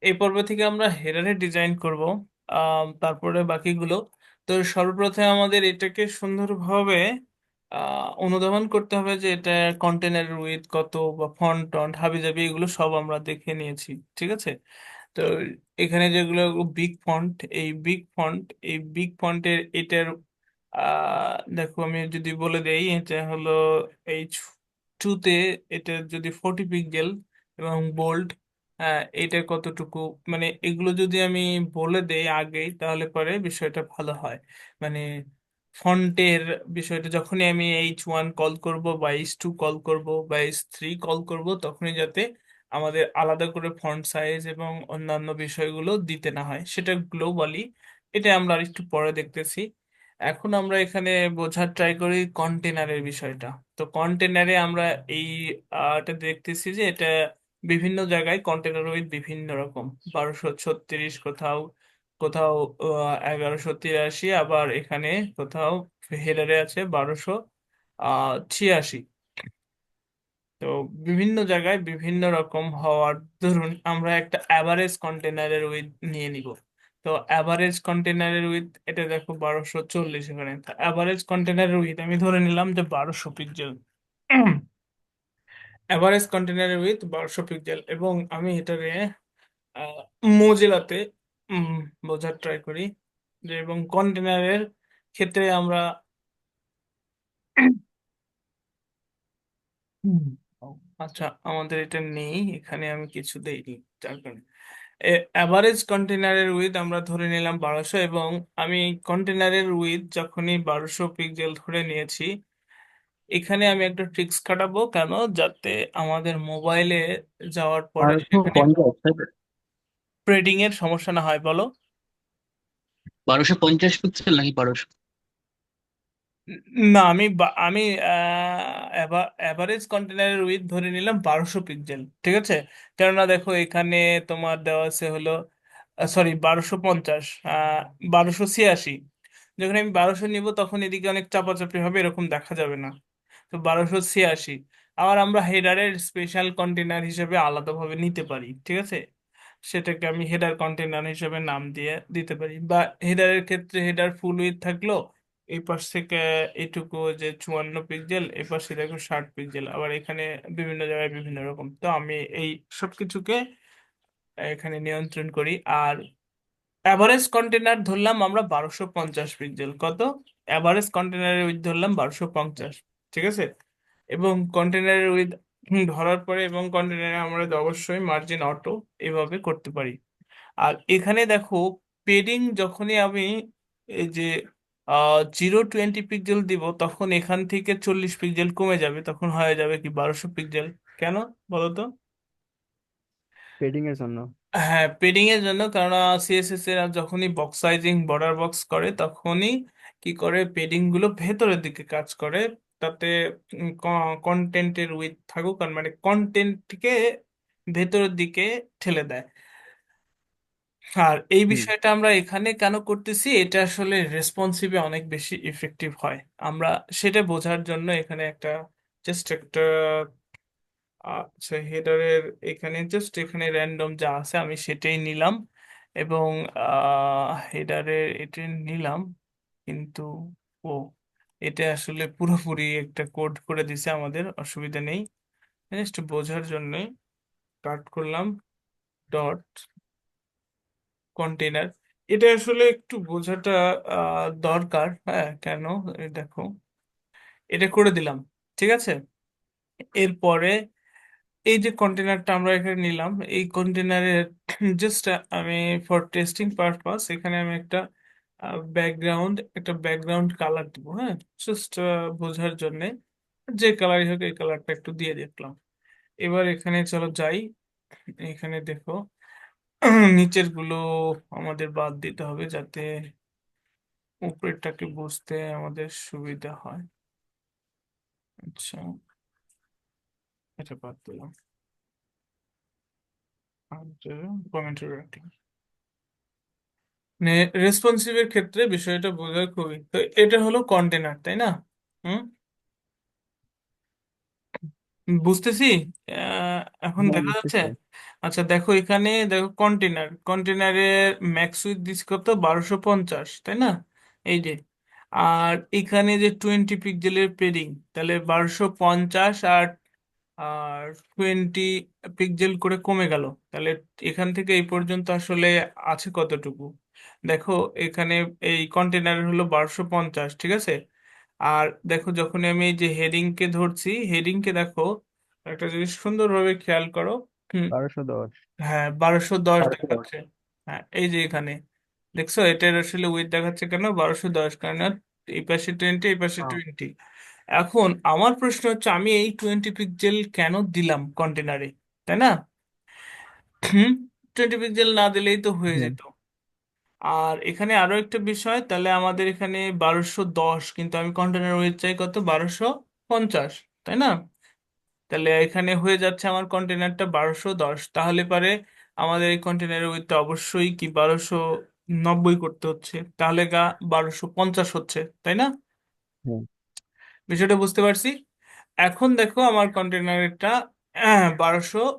এই পর্ব থেকে আমরা হেডারের ডিজাইন করব। তারপরে বাকিগুলো। তো সর্বপ্রথমে আমাদের এটাকে সুন্দরভাবে অনুধাবন করতে হবে যে এটা কন্টেনার উইথ কত বা ফন্ট টন্ট হাবিজাবি এগুলো সব আমরা দেখে নিয়েছি, ঠিক আছে। তো এখানে যেগুলো বিগ ফন্ট, এই বিগ ফন্টের এটার দেখো আমি যদি বলে দেই এটা হলো H2-তে, এটা যদি 40 পিক্সেল এবং বোল্ড, এটা কতটুকু, মানে এগুলো যদি আমি বলে দেই আগেই তাহলে পরে বিষয়টা ভালো হয়। মানে ফন্টের বিষয়টা যখনই আমি H1 কল করব বা H2 কল করব বা H3 কল করব তখনই যাতে আমাদের আলাদা করে ফন্ট সাইজ এবং অন্যান্য বিষয়গুলো দিতে না হয়, সেটা গ্লোবালি। এটা আমরা আর একটু পরে দেখতেছি। এখন আমরা এখানে বোঝার ট্রাই করি কন্টেনারের বিষয়টা। তো কন্টেনারে আমরা এই এটা দেখতেছি যে এটা বিভিন্ন জায়গায় কন্টেনার উইথ বিভিন্ন রকম, 1236 কোথাও, কোথাও 1183, আবার এখানে কোথাও হেডারে আছে 1286। তো বিভিন্ন জায়গায় বিভিন্ন রকম হওয়ার ধরুন আমরা একটা অ্যাভারেজ কন্টেনারের উইথ নিয়ে নিব। তো অ্যাভারেজ কন্টেনারের উইথ এটা দেখো 1240, এখানে অ্যাভারেজ কন্টেনারের উইথ আমি ধরে নিলাম যে 12 পিক্সেল। অ্যাভারেজ কন্টেনারের উইথ 12 পিক্সেল, এবং আমি এটাকে মোজিলাতে উম, বোঝার ট্রাই করি যে, এবং কন্টেনারের ক্ষেত্রে আমরা হুম, ও, আচ্ছা আমাদের এটা নেই, এখানে আমি কিছু দেইনি যার কারণে অ্যাভারেজ কন্টেনারের উইথ আমরা ধরে নিলাম 1200, এবং আমি কন্টেনারের উইথ যখনই 12 পিক্সেল ধরে নিয়েছি, এখানে আমি একটা ট্রিক্স খাটাবো কেন, যাতে আমাদের মোবাইলে যাওয়ার পরে বারোশো সেখানে পঞ্চাশ তাই তো? ট্রেডিং এর সমস্যা না হয়, বলো। 1250 পিক্সেল নাকি 1200? না, আমি অ্যাভারেজ কন্টেনারের উইথ ধরে নিলাম 12 পিক্সেল, ঠিক আছে। কেননা দেখো এখানে তোমার দেওয়া আছে হলো, সরি 1250, 1286। যখন আমি 1200 নিব তখন এদিকে অনেক চাপাচাপি হবে, এরকম দেখা যাবে না। তো 1286 আবার আমরা হেডারের স্পেশাল কন্টেনার হিসেবে আলাদাভাবে নিতে পারি, ঠিক আছে। সেটাকে আমি হেডার কন্টেনার হিসেবে নাম দিয়ে দিতে পারি, বা হেডারের ক্ষেত্রে হেডার ফুল উইথ থাকলো, এই পাশ থেকে এইটুকু যে 54 পিক্সেল, এই পাশে দেখো 60 পিক্সেল, আবার এখানে বিভিন্ন জায়গায় বিভিন্ন রকম। তো আমি এই সব কিছুকে এখানে নিয়ন্ত্রণ করি। আর অ্যাভারেজ কন্টেনার ধরলাম আমরা 1250 পিক্সেল, কত, অ্যাভারেজ কন্টেনারের উইথ ধরলাম 1250, ঠিক আছে। এবং কন্টেনারের উইথ ধরার পরে এবং কন্টেনারে আমরা অবশ্যই মার্জিন অটো এভাবে করতে পারি। আর এখানে দেখো পেডিং যখনই আমি এই যে 0-20 পিক্সেল দিব তখন এখান থেকে 40 পিক্সেল কমে যাবে, তখন হয়ে যাবে কি 1200 পিক্সেল। কেন বলো তো? পেডিং এর জন্য। হ্যাঁ, পেডিং এর জন্য, কারণ সিএসএস এর যখনই বক্স সাইজিং বর্ডার বক্স করে তখনই কি করে, পেডিং গুলো ভেতরের দিকে কাজ করে, তাতে কন্টেন্টের উইথ থাকুক, আর মানে কন্টেন্টকে ভেতরের দিকে ঠেলে দেয়। আর এই হুম। বিষয়টা আমরা এখানে কেন করতেছি, এটা আসলে রেসপন্সিভে অনেক বেশি ইফেক্টিভ হয়। আমরা সেটা বোঝার জন্য এখানে একটা জাস্ট একটা আচ্ছা হেডারের এখানে জাস্ট এখানে র্যান্ডম যা আছে আমি সেটাই নিলাম, এবং হেডারের এটা নিলাম, কিন্তু ও, এটা আসলে পুরোপুরি একটা কোড করে দিছে, আমাদের অসুবিধা নেই, জাস্ট বোঝার জন্য কাট করলাম ডট কন্টেনার। এটা আসলে একটু বোঝাটা দরকার, হ্যাঁ কেন, এই দেখো এটা করে দিলাম, ঠিক আছে। এরপরে এই যে কন্টেনারটা আমরা এখানে নিলাম, এই কন্টেনারের জাস্ট আমি ফর টেস্টিং পারপাস এখানে আমি একটা ব্যাকগ্রাউন্ড কালার দিব, হ্যাঁ, জাস্ট বোঝার জন্য, যে কালারই হোক এই কালারটা একটু দিয়ে দেখলাম। এবার এখানে চলো যাই, এখানে দেখো নিচের গুলো আমাদের বাদ দিতে হবে যাতে উপরেরটাকে বুঝতে আমাদের সুবিধা হয়। আচ্ছা, এটা বাদ দিলাম। আর কমেন্টের রাখলাম। মানে রেসপন্সিভের ক্ষেত্রে বিষয়টা বোঝা খুবই, তো এটা হলো কন্টেনার, তাই না? হুম। বুঝতেছি। এখন হ্যাঁ, দেখা যাচ্ছে। বুঝতেছি। আচ্ছা দেখো, এখানে দেখো কন্টেনারের ম্যাক্স উইথ দিস কত, 1250, তাই না? এই যে, আর এখানে যে 20 পিক্সেলের পেডিং, তাহলে 1250 আর আর 20 পিক্সেল করে কমে গেল। তাহলে এখান থেকে এই পর্যন্ত আসলে আছে কতটুকু? দেখো, এখানে এই কন্টেনার হলো 1250, ঠিক আছে। আর দেখো, যখন আমি এই যে হেডিংকে ধরছি, হেডিংকে দেখো, একটা জিনিস সুন্দরভাবে খেয়াল করো। হুম, 1210। হ্যাঁ, 1210 1210। দেখাচ্ছে। হ্যাঁ, এই যে এখানে দেখছো, এটার আসলে উইথ দেখাচ্ছে কেন 1210, কারণ এই পাশে 20, এই পাশে হ্যাঁ, 20। এখন আমার প্রশ্ন হচ্ছে, আমি এই 20 পিক্সেল কেন দিলাম কন্টেনারে, তাই না? হুম, 20 পিক্সেল না দিলেই তো হয়ে হ্যাঁ, যেত। আর এখানে আরো একটা বিষয়, তাহলে আমাদের এখানে 1210, কিন্তু আমি কন্টেনার উইথ চাই কত, 1250, তাই না? তাহলে এখানে হয়ে যাচ্ছে আমার কন্টেনারটা 1210, তাহলে পারে আমাদের এই কন্টেনারের উইথটা অবশ্যই কি 1290 করতে হচ্ছে, তাহলে 1250 হচ্ছে, তাই না? হ্যাঁ। বিষয়টা বুঝতে পারছি। এখন দেখো, আমার কন্টেনারটা 1290,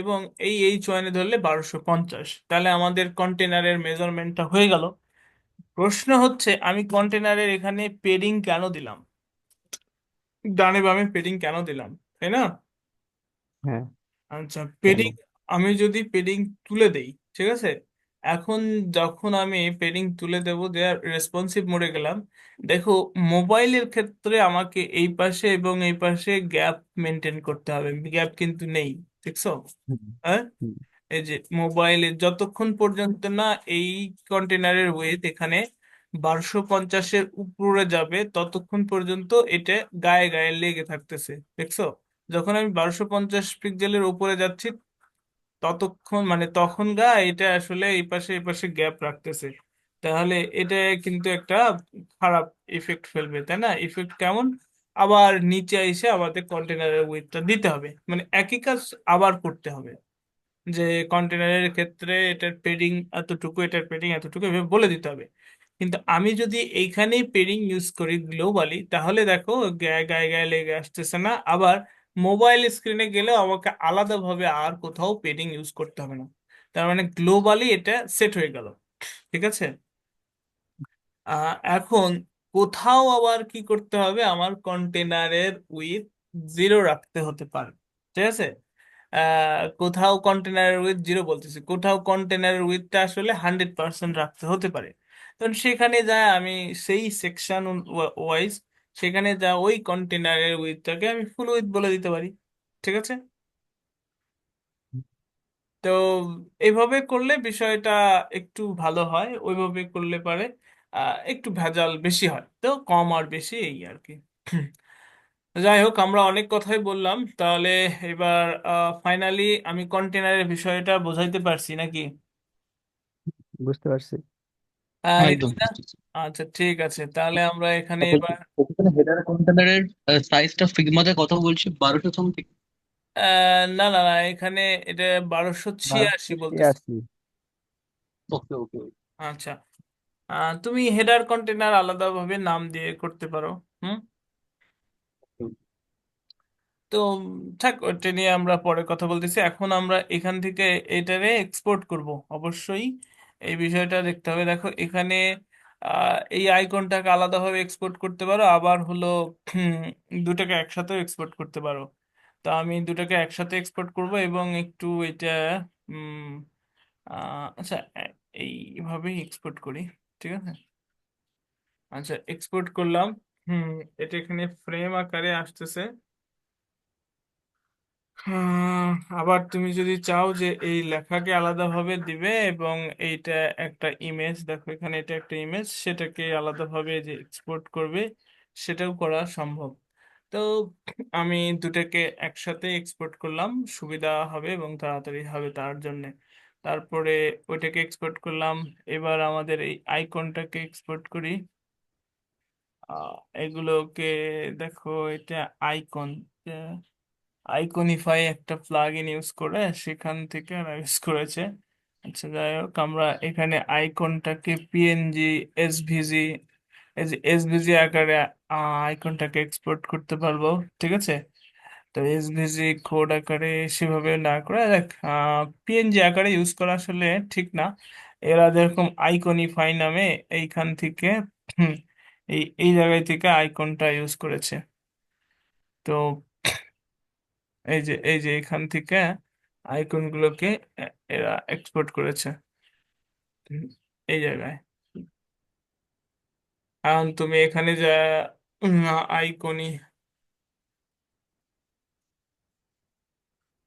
এবং এই চয়নে ধরলে 1250, তাহলে আমাদের কন্টেনারের মেজারমেন্টটা হয়ে গেল। প্রশ্ন হচ্ছে, আমি কন্টেনারের এখানে পেডিং কেন দিলাম, ডানে বামে পেডিং কেন দিলাম, তাই না? হ্যাঁ, আচ্ছা, কেন? পেডিং, আমি যদি পেডিং তুলে দেই, ঠিক আছে। এখন যখন আমি পেডিং তুলে দেব, দেওয়ার রেসপন্সিভ মোডে গেলাম, দেখো, মোবাইলের ক্ষেত্রে আমাকে এই পাশে এবং এই পাশে গ্যাপ মেনটেন করতে হবে, গ্যাপ কিন্তু নেই, দেখছো? হুম, হ্যাঁ, হুম, এই যে মোবাইলে যতক্ষণ পর্যন্ত না এই কন্টেনারের ওয়েট এখানে 1250-এর উপরে যাবে, ততক্ষণ পর্যন্ত এটা গায়ে গায়ে লেগে থাকতেছে, দেখছো? যখন আমি 1250 পিক্সেলের উপরে যাচ্ছি, ততক্ষণ মানে তখন এটা আসলে এই পাশে গ্যাপ রাখতেছে। তাহলে এটা কিন্তু একটা খারাপ ইফেক্ট ফেলবে, তাই না? ইফেক্ট কেমন? আবার নিচে এসে আমাদের কন্টেনারের উইথটা দিতে হবে, মানে একই কাজ আবার করতে হবে, যে কন্টেনারের ক্ষেত্রে এটার পেডিং এতটুকু, এটার পেডিং এতটুকু, এভাবে বলে দিতে হবে। কিন্তু আমি যদি এইখানেই পেডিং ইউজ করি গ্লোবালি, তাহলে দেখো গায়ে গায়ে গায়ে লেগে আসতেছে না, আবার মোবাইল স্ক্রিনে গেলেও আমাকে আলাদাভাবে আর কোথাও পেডিং ইউজ করতে হবে না। তার মানে গ্লোবালি এটা সেট হয়ে গেল, ঠিক আছে। এখন কোথাও আবার কি করতে হবে, আমার কন্টেনারের উইথ 0 রাখতে হতে পারে, ঠিক আছে। কোথাও কন্টেনারের উইথ 0 বলতেছি, কোথাও কন্টেনারের উইথটা আসলে 100% রাখতে হতে পারে। তখন সেখানে যা আমি সেই সেকশন ওয়াইজ, সেখানে যা ওই কন্টেনারের উইথটাকে আমি ফুল উইথ বলে দিতে পারি, ঠিক আছে। তো এইভাবে করলে বিষয়টা একটু ভালো হয়, ওইভাবে করলে পারে একটু ভেজাল বেশি হয়, তো কম আর বেশি এই আর কি। যাই হোক, আমরা অনেক কথাই বললাম তাহলে। এবার ফাইনালি আমি কন্টেনারের বিষয়টা বোঝাইতে পারছি নাকি? বুঝতে পারছি। হ্যাঁ, একদম নিশ্চয় না? বুঝতেছি। আচ্ছা, ঠিক আছে, তাহলে আমরা এখানে তারপর এবার ওখানে হেডার কন্টেনারের সাইজটা ফিগমাতে কত বলছে, 1200 সামথিং? না না না, এখানে এটা 1286 বলতেছে। 1286। ওকে, ওকে। আচ্ছা, তুমি হেডার কন্টেনার আলাদাভাবে নাম দিয়ে করতে পারো। হুম। তো থাক, ওটা নিয়ে আমরা পরে কথা বলতেছি। এখন আমরা এখান থেকে এটারে এক্সপোর্ট করব অবশ্যই, এই বিষয়টা দেখতে হবে। দেখো এখানে এই আইকনটাকে আলাদাভাবে এক্সপোর্ট করতে পারো, আবার হলো হুম, দুটাকে একসাথেও এক্সপোর্ট করতে পারো। তো আমি দুটাকে একসাথে এক্সপোর্ট করব, এবং একটু এটা উম, আচ্ছা, এইভাবেই এক্সপোর্ট করি, ঠিক আছে। আচ্ছা, এক্সপোর্ট করলাম। হুম, এটা এখানে ফ্রেম আকারে আসতেছে। হ্যাঁ, আবার তুমি যদি চাও যে এই লেখাকে আলাদাভাবে দিবে, এবং এইটা একটা ইমেজ, দেখো এখানে এটা একটা ইমেজ, সেটাকে আলাদাভাবে যে এক্সপোর্ট করবে, সেটাও করা সম্ভব। তো আমি দুটাকে একসাথে এক্সপোর্ট করলাম, সুবিধা হবে এবং তাড়াতাড়ি হবে তার জন্য। তারপরে ওইটাকে এক্সপোর্ট করলাম। এবার আমাদের এই আইকনটাকে এক্সপোর্ট করি। এগুলোকে দেখো, এটা আইকন, আইকনিফাই একটা প্লাগ ইন ইউজ করে সেখান থেকে ইউজ করেছে। আচ্ছা, যাই হোক, আমরা এখানে আইকনটাকে পিএনজি, এসভিজি, এসভিজি আকারে আইকনটাকে এক্সপোর্ট করতে পারবো, ঠিক আছে। তো এসভিজি কোড আকারে সেভাবে না করে দেখ, পিএনজি আকারে ইউজ করা আসলে ঠিক না। এরা যেরকম আইকনিফাই নামে এইখান থেকে হুম, এই জায়গায় থেকে আইকনটা ইউজ করেছে। তো এই যে এখান থেকে আইকনগুলোকে এরা এক্সপোর্ট করেছে হুম, এই জায়গায়। এখন তুমি এখানে যা আইকনি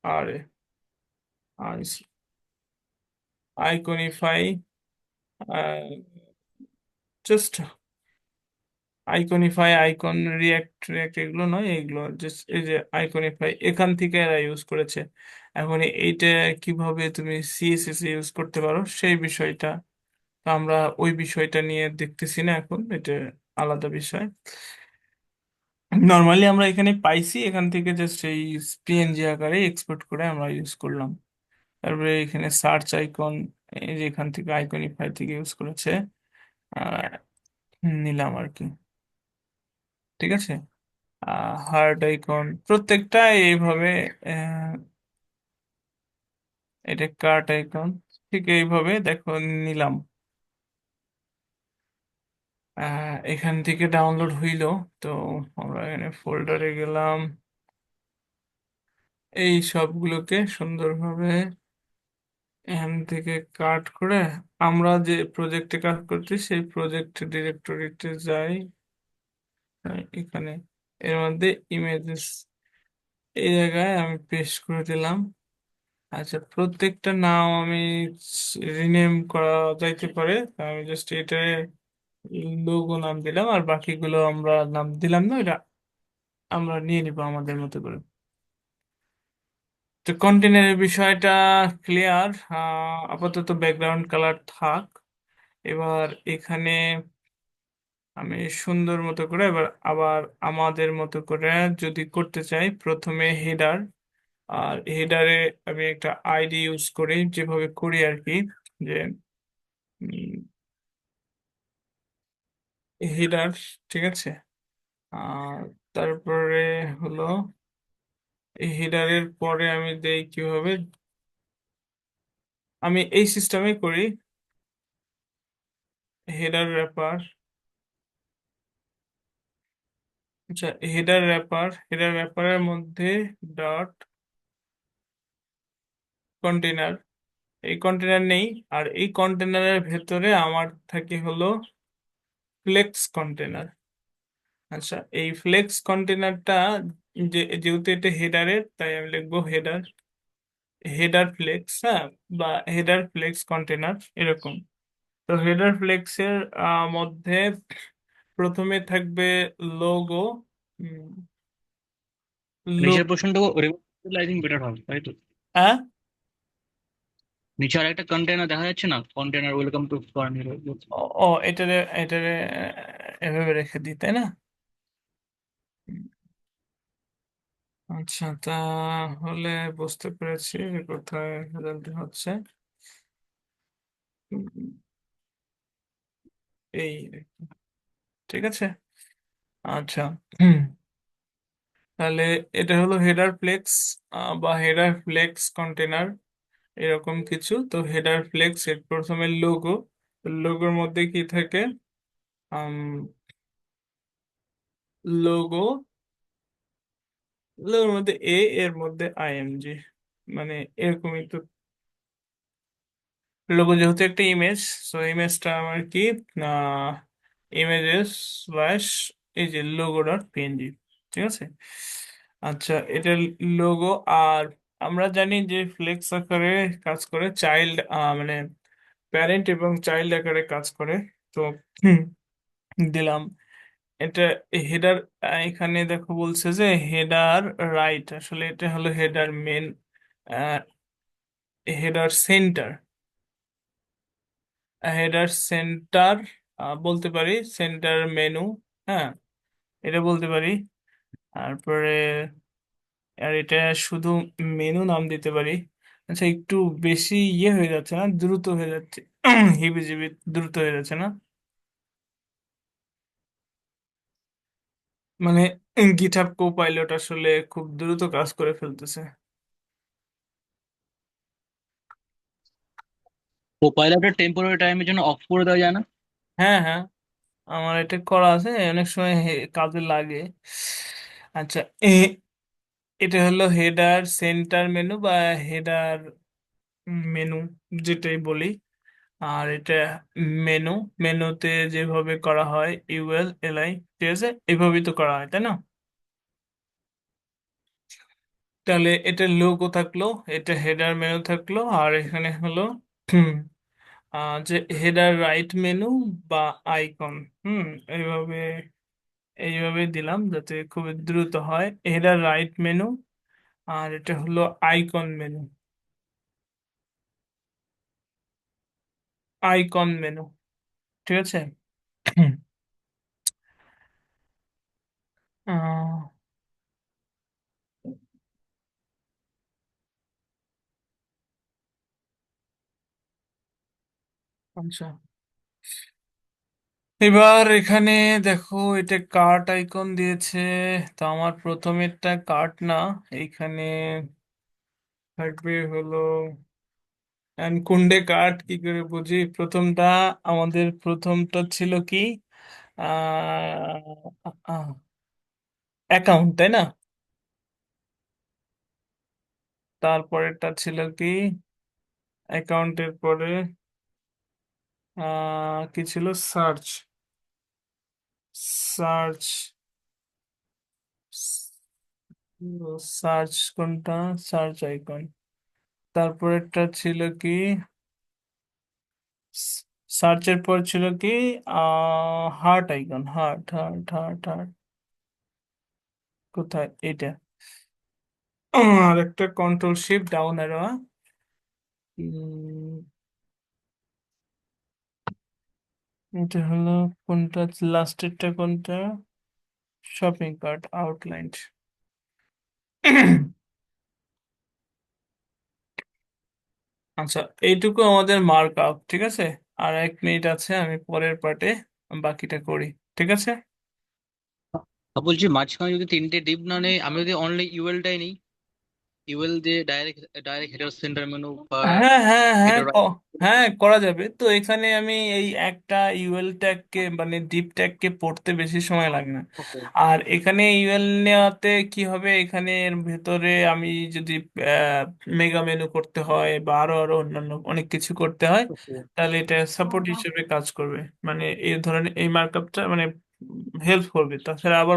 আরে আইকনিফাই জাস্ট আইকনিফাই, আইকন, রিয়াক্ট রিয়াক্ট এগুলো নয়, এগুলো জাস্ট এই যে আইকনিফাই এখান থেকে এরা ইউজ করেছে। এখন এইটা কিভাবে তুমি সিএসএস ইউজ করতে পারো সেই বিষয়টা, তো আমরা ওই বিষয়টা নিয়ে দেখতেছি না এখন, এটা আলাদা বিষয়। নর্মালি আমরা এখানে পাইছি, এখান থেকে জাস্ট এই পিএনজি আকারে এক্সপোর্ট করে আমরা ইউজ করলাম। তারপরে এখানে সার্চ আইকন, এই যে এখান থেকে আইকনিফাই থেকে ইউজ করেছে, আহ, নিলাম আর কি। ঠিক আছে, হার্ট আইকন প্রত্যেকটা এইভাবে, আহ, এটা কার্ট আইকন, ঠিক এইভাবে দেখো নিলাম। এখান থেকে ডাউনলোড হইলো। তো আমরা এখানে ফোল্ডারে গেলাম, এই সবগুলোকে সুন্দরভাবে এখান থেকে কাট করে আমরা যে প্রজেক্টে কাজ করছি সেই প্রজেক্ট ডিরেক্টরিতে যাই। এখানে এর মধ্যে ইমেজেস এই জায়গায় আমি পেস্ট করে দিলাম। আচ্ছা, প্রত্যেকটা নাম আমি রিনেম করা যাইতে পারে, তা আমি জাস্ট এটা লোগো নাম দিলাম, আর বাকিগুলো আমরা নাম দিলাম না, এটা আমরা নিয়ে নিবো আমাদের মতো করে। তো কন্টেনারের বিষয়টা ক্লিয়ার। আপাতত ব্যাকগ্রাউন্ড কালার থাক। এবার এখানে আমি সুন্দর মতো করে এবার আবার আমাদের মতো করে যদি করতে চাই, প্রথমে হেডার, আর হেডারে আমি একটা আইডি ইউজ করি যেভাবে করি আর কি, যে হেডার, ঠিক আছে। আর তারপরে হলো এই হেডারের পরে আমি দেই কিভাবে, আমি এই সিস্টেমে করি, হেডার র্যাপার। আচ্ছা, হেডার র্যাপারের মধ্যে ডট কন্টেনার, এই কন্টেনার নেই। আর এই কন্টেনারের ভেতরে আমার থাকে হলো ফ্লেক্স কন্টেনার। আচ্ছা, এই ফ্লেক্স কন্টেনারটা যেহেতু এটা হেডারের, তাই আমি লিখবো হেডার, হেডার ফ্লেক্স, হ্যাঁ, বা হেডার ফ্লেক্স কন্টেনার এরকম। তো হেডার ফ্লেক্সের মধ্যে প্রথমে থাকবে লোগো, লোগ নিচের পোর্শনটাকে রিমুভ করলে আই থিঙ্ক বেটার হবে, তাই তো? নিচে আর একটা কন্টেনার দেখা যাচ্ছে না, কন্টেনার ওয়েলকাম টু কর্নার। ও ও, এটারে এটারে এভাবে রেখে দিই, তাই না? আচ্ছা, তাহলে বুঝতে পেরেছি যে কোথায় রেজাল্ট হচ্ছে। উম, এই, ঠিক আছে। আচ্ছা, তাহলে এটা হলো হেডার ফ্লেক্স বা হেডার ফ্লেক্স কন্টেনার, এরকম কিছু। তো হেডার ফ্লেক্স এর প্রথমে লোগো, লোগোর মধ্যে কি থাকে, লোগো, লোগোর মধ্যে এর মধ্যে আইএমজি, মানে এরকমই তো। লোগো যেহেতু একটা ইমেজ, সো ইমেজটা আমার কি, ইমেজেস স্ল্যাশ এই যে লোগো ডট পিএনজি, ঠিক আছে। আচ্ছা, এটা লোগো। আর আমরা জানি যে ফ্লেক্স আকারে কাজ করে, চাইল্ড মানে প্যারেন্ট এবং চাইল্ড আকারে কাজ করে। তো হুম, দিলাম এটা হেডার। এখানে দেখো বলছে যে হেডার রাইট, আসলে এটা হলো header main, header centre, header centre বলতে পারি, সেন্টার মেনু, হ্যাঁ, এটা বলতে পারি। তারপরে আর এটা শুধু মেনু নাম দিতে পারি। আচ্ছা, একটু বেশি ইয়ে হয়ে যাচ্ছে না, দ্রুত হয়ে যাচ্ছে, হিবিজিবি দ্রুত হয়ে যাচ্ছে না? মানে গিটহাব কোপাইলট আসলে খুব দ্রুত কাজ করে ফেলতেছে। কোপাইলটের টেম্পোরারি টাইমের জন্য অফ করে দেওয়া যায় না? হ্যাঁ, হ্যাঁ, আমার এটা করা আছে, অনেক সময় কাজে লাগে। আচ্ছা, এটা হলো হেডার সেন্টার মেনু বা হেডার মেনু, যেটাই বলি। আর এটা মেনু, মেনুতে যেভাবে করা হয় ইউএল এলআই, ঠিক আছে, এইভাবেই তো করা হয়, তাই না? তাহলে এটা লোগো থাকলো, এটা হেডার মেনু থাকলো, আর এখানে হলো হুম, যে হেডার রাইট মেনু বা আইকন। হুম, এইভাবে এইভাবে দিলাম যাতে খুব দ্রুত হয়, হেডার রাইট মেনু। আর এটা হলো আইকন মেনু, আইকন মেনু, ঠিক আছে। আহ, আচ্ছা, এবার এখানে দেখো এটা কার্ট আইকন দিয়েছে। তো আমার প্রথমেরটা কার্ট না, এইখানে থাকবে হলো কোনডে কার্ট, কি করে বুঝি প্রথমটা? আমাদের প্রথমটা ছিল কি, অ্যাকাউন্ট, তাই না? তারপরেরটা ছিল কি, অ্যাকাউন্টের পরে কি ছিল, সার্চ, সার্চ, সার্চ কোনটা, সার্চ আইকন। তারপরেরটা ছিল কি, সার্চের পর ছিল কি, heart icon, heart heart heart heart, কোথায় এটা? আর একটা কন্ট্রোল শিফট ডাউন অ্যারো। এটা হলো কোনটা, লাস্টেরটা কোনটা, শপিং কার্ট আউটলাইন। আচ্ছা, এইটুকু আমাদের মার্ক আপ, ঠিক আছে। আর 1 মিনিট আছে, আমি পরের পার্টে বাকিটা করি, ঠিক আছে। বলছি মাঝখানে যদি তিনটে ডিপ না নেই, আমি যদি অনলি ইউএলটাই নিই, ইউএল দিয়ে direct direct header centre menu বা হ্যাঁ, হ্যাঁ, হ্যাঁ, হেডার। হ্যাঁ, করা যাবে তো। এখানে আমি এই একটা ইউএল ট্যাগকে মানে ডিপ ট্যাগকে পড়তে বেশি সময় লাগে না। ওকে। আর এখানে ইউএল নেওয়াতে কি হবে, এখানে এর ভেতরে আমি যদি মেগা মেনু করতে হয় বা আরো আরো অন্যান্য অনেক কিছু করতে হয়, ওকে। তাহলে এটা সাপোর্ট হিসেবে কাজ করবে। মানে এই ধরনের এই মার্কআপটা মানে হেল্প করবে। তাছাড়া আবার